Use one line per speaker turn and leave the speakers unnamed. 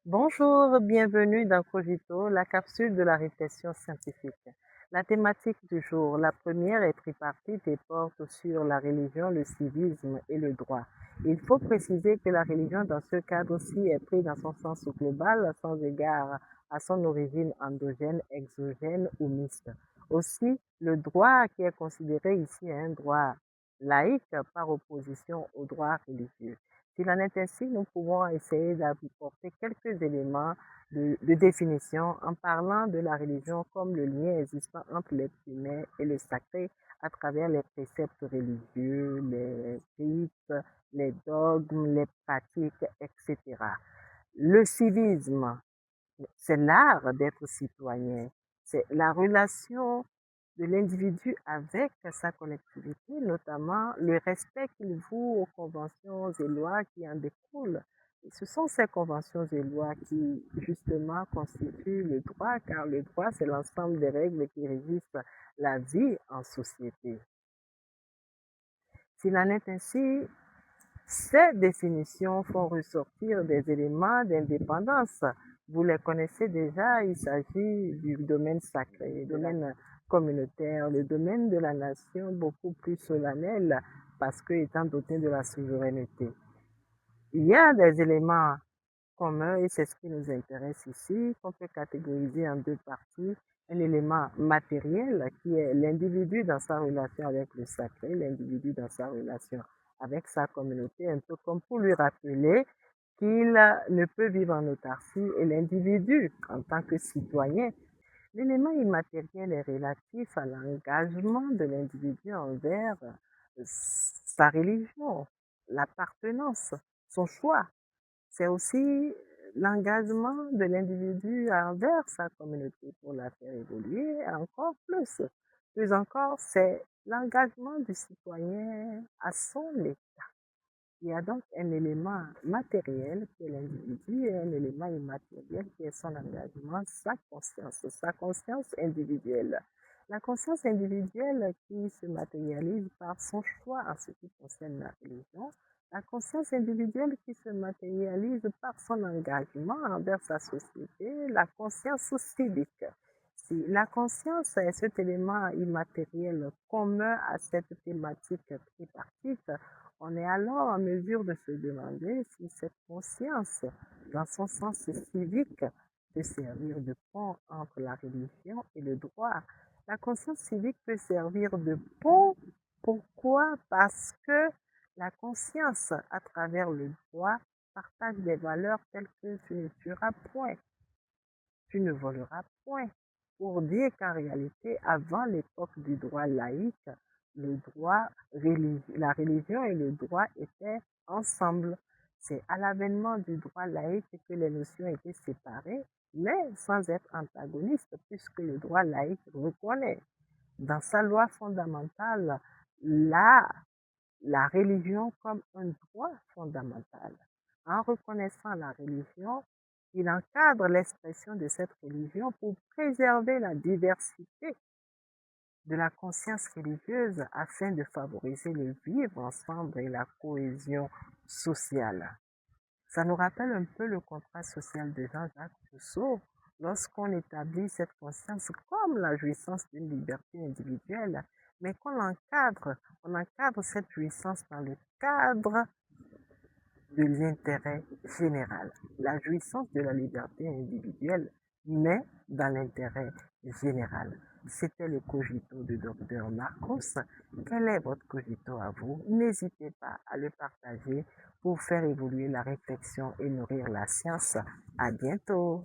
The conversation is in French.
Bonjour, bienvenue dans Cogito, la capsule de la réflexion scientifique. La thématique du jour, la première est tripartite et porte sur la religion, le civisme et le droit. Il faut préciser que la religion dans ce cadre-ci est prise dans son sens global, sans égard à son origine endogène, exogène ou mixte. Aussi, le droit qui est considéré ici est un droit laïque par opposition au droit religieux. S'il en est ainsi, nous pouvons essayer d'apporter quelques éléments de définition en parlant de la religion comme le lien existant entre l'être humain et le sacré à travers les préceptes religieux, les rites, les dogmes, les pratiques, etc. Le civisme, c'est l'art d'être citoyen, c'est la relation de l'individu avec sa collectivité, notamment le respect qu'il voue aux conventions et lois qui en découlent. Et ce sont ces conventions et lois qui, justement, constituent le droit, car le droit, c'est l'ensemble des règles qui régissent la vie en société. S'il en est ainsi, ces définitions font ressortir des éléments d'indépendance. Vous les connaissez déjà, il s'agit du domaine sacré, le domaine communautaire, le domaine de la nation beaucoup plus solennel parce que étant doté de la souveraineté. Il y a des éléments communs et c'est ce qui nous intéresse ici, qu'on peut catégoriser en deux parties. Un élément matériel qui est l'individu dans sa relation avec le sacré, l'individu dans sa relation avec sa communauté, un peu comme pour lui rappeler qu'il ne peut vivre en autarcie et l'individu en tant que citoyen. L'élément immatériel est relatif à l'engagement de l'individu envers sa religion, l'appartenance, son choix. C'est aussi l'engagement de l'individu envers sa communauté pour la faire évoluer encore plus. Plus encore, c'est l'engagement du citoyen à son État. Il y a donc un élément matériel qui est l'individu et un élément immatériel qui est son engagement, sa conscience individuelle. La conscience individuelle qui se matérialise par son choix en ce qui concerne la religion, la conscience individuelle qui se matérialise par son engagement envers sa société, la conscience civique. Si la conscience est cet élément immatériel commun à cette thématique tripartite, on est alors en mesure de se demander si cette conscience, dans son sens civique, peut servir de pont entre la religion et le droit. La conscience civique peut servir de pont. Pourquoi? Parce que la conscience, à travers le droit, partage des valeurs telles que tu ne tueras point, tu ne voleras point. Pour dire qu'en réalité, avant l'époque du droit laïque, le droit, la religion et le droit étaient ensemble. C'est à l'avènement du droit laïque que les notions étaient séparées, mais sans être antagonistes, puisque le droit laïque reconnaît dans sa loi fondamentale la, la religion comme un droit fondamental. En reconnaissant la religion, il encadre l'expression de cette religion pour préserver la diversité de la conscience religieuse afin de favoriser le vivre ensemble et la cohésion sociale. Ça nous rappelle un peu le contrat social de Jean-Jacques Rousseau lorsqu'on établit cette conscience comme la jouissance d'une liberté individuelle, mais on encadre cette jouissance dans le cadre de l'intérêt général. La jouissance de la liberté individuelle, mais dans l'intérêt général. C'était le cogito de Dr Marcos. Quel est votre cogito à vous? N'hésitez pas à le partager pour faire évoluer la réflexion et nourrir la science. À bientôt!